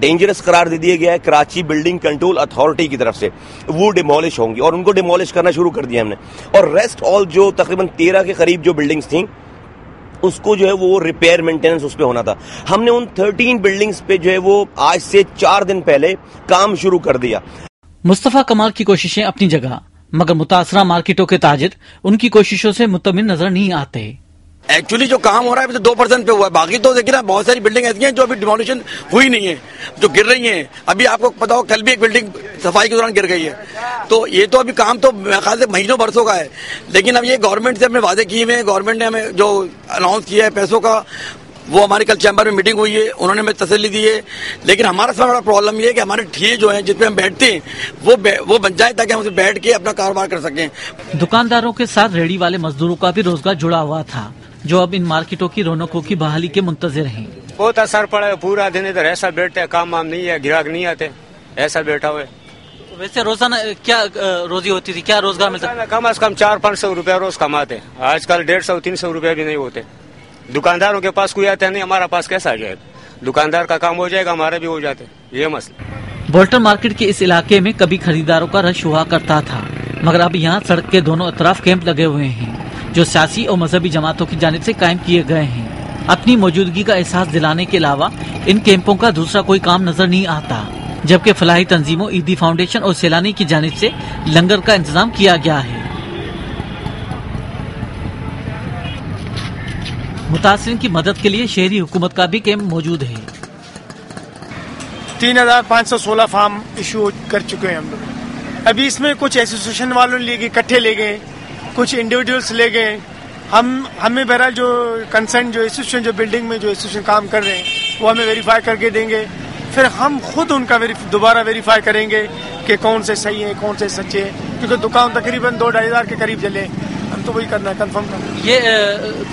Dangerous قرار دے دیا گیا ہے کراچی بلڈنگ کنٹرول اتھارٹی کی طرف سے، وہ ڈیمولش ہوں گی اور ان کو ڈیمولش کرنا شروع کر دیا ہم نے. اور ریسٹ آل جو تقریباً 13 کے قریب جو بلڈنگز تھیں اس کو جو ہے وہ ریپیئر مینٹیننس اس پہ ہونا تھا. ہم نے ان 13 بلڈنگز پہ جو ہے وہ آج سے 4 دن پہلے کام شروع کر دیا. مصطفیٰ کمال کی کوششیں اپنی جگہ، مگر متاثرہ مارکیٹوں کے تاجر ان کی کوششوں سے مطمئن نظر نہیں آتے. ایکچولی جو کام ہو رہا ہے 2% پہ ہوا ہے، باقی تو دیکھیے نا بہت ساری بلڈنگ ایسی ہیں جو ابھی ڈیمولیشن ہوئی نہیں ہے، جو گر رہی ہیں. ابھی آپ کو پتا ہو کل بھی ایک بلڈنگ صفائی کے دوران گر گئی ہے. تو یہ تو ابھی کام تو میرے خیال سے مہینوں برسوں کا ہے، لیکن اب یہ گورنمنٹ سے ہم نے وعدے کیے ہوئے ہیں. گورنمنٹ نے ہمیں جو اناؤنس کیا ہے پیسوں کا، وہ ہماری کل چیمبر میں میٹنگ ہوئی ہے، انہوں نے ہمیں تسلی دی ہے. لیکن ہمارا سب سے بڑا پرابلم یہ ہے کہ ہمارے ٹھیے جو ہیں جس پہ ہم بیٹھتے ہیں وہ بن جائے تاکہ ہم اسے بیٹھ کے اپنا کاروبار کر سکیں. دکانداروں کے ساتھ ریڑھی والے مزدوروں کا بھی روزگار جڑا ہوا تھا، جو اب ان مارکیٹوں کی رونقوں کی بحالی کے منتظر ہیں. بہت اثر پڑا ہے، پورا دن ادھر ایسا بیٹھتے ہیں، کام وام نہیں ہے، گراہک نہیں آتے، ایسا بیٹھا ہوئے. ویسے روزانہ کیا روزی ہوتی تھی، کیا روزگار ملتا؟ کم از کم 400-500 روپے روز کماتے. آج کل 150-300 روپے بھی نہیں ہوتے. دکانداروں کے پاس کوئی آتا ہے نہیں، ہمارا پاس کیسا آ جائے؟ دکاندار کا کام ہو جائے گا، ہمارے بھی ہو جاتے. یہ مسئلہ. بولٹن مارکیٹ کے اس علاقے میں کبھی خریداروں کا رش ہوا کرتا تھا، مگر اب یہاں سڑک کے دونوں اطراف کیمپ لگے ہوئے ہیں جو سیاسی اور مذہبی جماعتوں کی جانب سے قائم کیے گئے ہیں. اپنی موجودگی کا احساس دلانے کے علاوہ ان کیمپوں کا دوسرا کوئی کام نظر نہیں آتا، جبکہ فلاحی تنظیموں، عیدی فاؤنڈیشن اور سیلانی کی جانب سے لنگر کا انتظام کیا گیا ہے. متاثرین کی مدد کے لیے شہری حکومت کا بھی کیمپ موجود ہے. 3516 فارم ایشو کر چکے ہیں ہم لوگ. ابھی اس میں کچھ ایسوسیشن والوں نے لے گئے، اکٹھے لے گئے، کچھ انڈیویجولس لے گئے. ہمیں بہرحال جو کنسرن جو ایسوسیشن جو بلڈنگ میں جو ایسوسیشن کام کر رہے ہیں وہ ہمیں ویریفائی کر کے دیں گے. پھر ہم خود ان کا دوبارہ ویریفائی کریں گے کہ کون سے صحیح ہیں، کون سے سچے ہیں، کیونکہ دکان تقریباً 2-2.5 ہزار کے قریب چلے. ہم تو وہی کرنا ہے، کنفرم کرنا. یہ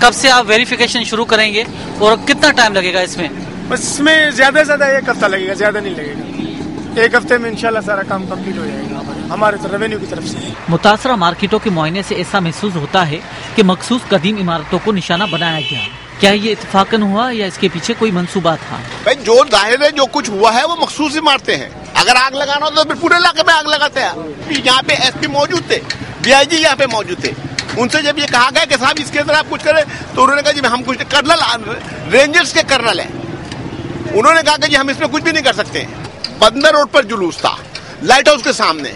کب سے آپ ویریفیکیشن شروع کریں گے اور کتنا ٹائم لگے گا اس میں؟ بس اس میں زیادہ سے زیادہ 1 ہفتہ لگے گا، زیادہ نہیں لگے گا. 1 ہفتے میں انشاءاللہ سارا کام کمپلیٹ ہو جائے گا ہمارے ریونیو کی طرف سے. متاثرہ مارکیٹوں کے معائنے سے ایسا محسوس ہوتا ہے کہ مخصوص قدیم عمارتوں کو نشانہ بنایا گیا. کیا یہ اتفاقاً ہوا یا اس کے پیچھے کوئی منصوبہ تھا؟ بھائی جو ظاہر ہے جو کچھ ہوا ہے وہ مخصوص عمارتیں ہیں. اگر آگ لگانا ہو تو پھر پورے علاقے میں آگ لگاتے ہیں. یہاں پہ ایس پی موجود تھے، ڈی آئی جی یہاں پہ موجود تھے. ان سے جب یہ کہا گیا کہ صاحب اس کے اندر آپ کچھ کریں تو انہوں نے کہا جی ہم کچھ کرنل رینجرز کے کرنل ہیں. انہوں نے کہا کہ جی ہم اس میں کچھ بھی نہیں کر سکتے. بندر روڈ پر جلوس تھا لائٹ ہاؤس کے سامنے.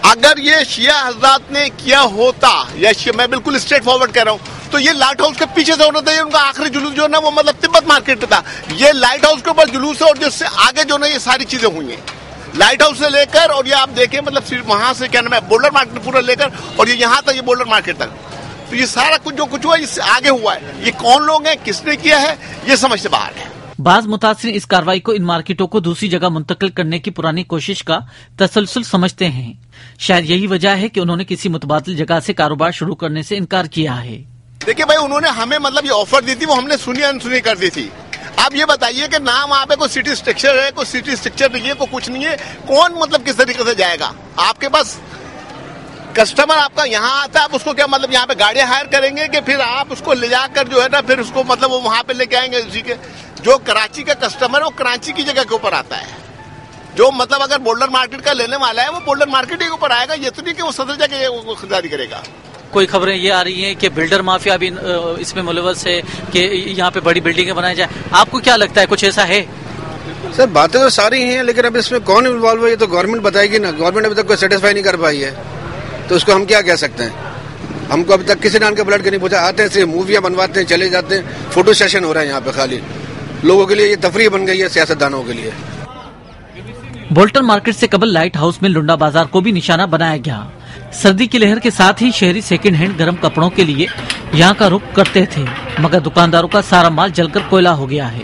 اگر یہ شیعہ حضرات نے کیا ہوتا، یا میں بالکل اسٹریٹ فارورڈ کہہ رہا ہوں، تو یہ لائٹ ہاؤس کے پیچھے سے ہونا تھا. ان کا آخری جلوس جو ہے نا وہ مطلب تبت مارکیٹ پہ تھا. یہ لائٹ ہاؤس کے اوپر جلوس ہے اور جس سے آگے جو نا یہ ساری چیزیں ہوئی ہیں لائٹ ہاؤس سے لے کر، اور یہ آپ دیکھیں مطلب صرف وہاں سے کیا نام ہے بولڈر مارکیٹ پورا لے کر اور یہ یہاں تک، یہ بولڈر مارکیٹ تک. تو یہ سارا کچھ جو کچھ ہوا اس سے آگے ہوا ہے. یہ کون لوگ ہیں، کس نے کیا ہے، یہ سمجھ سے باہر ہے. بعض متاثرین اس کارروائی کو ان مارکیٹوں کو دوسری جگہ منتقل کرنے کی پرانی کوشش کا تسلسل سمجھتے ہیں. شاید یہی وجہ ہے کہ انہوں نے کسی متبادل جگہ سے کاروبار شروع کرنے سے انکار کیا ہے. دیکھیں بھائی، انہوں نے ہمیں مطلب یہ آفر دی تھی، وہ ہم نے سنی انسنی کر دی تھی. آپ یہ بتائیے کہ نہ وہاں پہ کوئی سٹی اسٹرکچر ہے، کوئی سٹی اسٹرکچر نہیں ہے، کوئی کچھ نہیں ہے. کون مطلب کس طریقے سے جائے گا؟ آپ کے پاس کسٹمر آپ کا یہاں آتا ہے، آپ اس کو کیا مطلب یہاں پہ گاڑیاں ہائر کریں گے کہ پھر آپ اس کو لے جا کر جو ہے نا پھر اس کو مطلب وہ وہاں پہ لے کے آئیں گے. اسی کے جو کراچی کا کسٹمر ہے وہ کراچی کی جگہ کے اوپر آتا ہے. جو مطلب اگر بولڈر مارکیٹ کا لینے والا ہے وہ بولڈر مارکیٹ کے اوپر آئے گا. یہ تو نہیں کہ وہ صدر جا کے خریداری کرے گا. کوئی خبریں یہ آ رہی ہیں کہ بلڈر مافیا بھی اس میں ملوث ہے کہ یہاں پہ بڑی بلڈنگیں بنائی جائیں. آپ کو کیا لگتا ہے کچھ ایسا ہے؟ سر باتیں تو ساری ہیں، لیکن اب اس میں کون انوالو ہے یہ تو گورنمنٹ بتائے گی نا. گورنمنٹ ابھی تک کوئی سیٹسفائی نہیں کر پائی ہے تو اس کو ہم کیا کہہ سکتے ہیں. ہم کو ابھی تک کسی نے ان کے بلڈ کے نہیں پوچھا. آتے ہیں صرف موویاں بنواتے ہیں، چلے جاتے ہیں. فوٹو سیشن ہو رہا ہے یہاں پہ خالی. لوگوں کے لیے یہ تفریح بن گئی ہے، سیاستدانوں کے لیے. بولٹن مارکیٹ سے قبل لائٹ ہاؤس میں لنڈا بازار کو بھی نشانہ بنایا گیا. سردی کی لہر کے ساتھ ہی شہری سیکنڈ ہینڈ گرم کپڑوں کے لیے یہاں کا رخ کرتے تھے، مگر دکانداروں کا سارا مال جل کر کوئلہ ہو گیا ہے.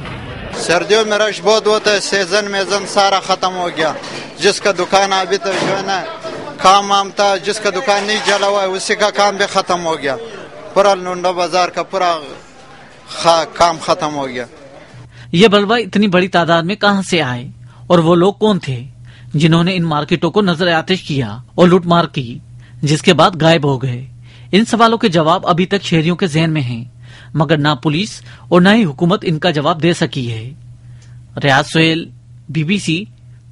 سردیوں میں رش بہت ہوتا ہے، سیزن میزن سارا ختم ہو گیا. جس کا دکان ابھی تو جو ہے نا کام وام تھا، جس کا دکان نہیں جلا ہوا ہے اسی کا کام بھی ختم ہو گیا. پورا لنڈا بازار کا پورا کام ختم ہو گیا. یہ بلوا اتنی بڑی تعداد میں کہاں سے آئے اور وہ لوگ کون تھے جنہوں نے ان مارکیٹوں کو نظر آتش کیا اور لوٹ مار کی، جس کے بعد غائب ہو گئے؟ ان سوالوں کے جواب ابھی تک شہریوں کے ذہن میں ہیں، مگر نہ پولیس اور نہ ہی حکومت ان کا جواب دے سکی ہے. ریاض سہیل، BBC,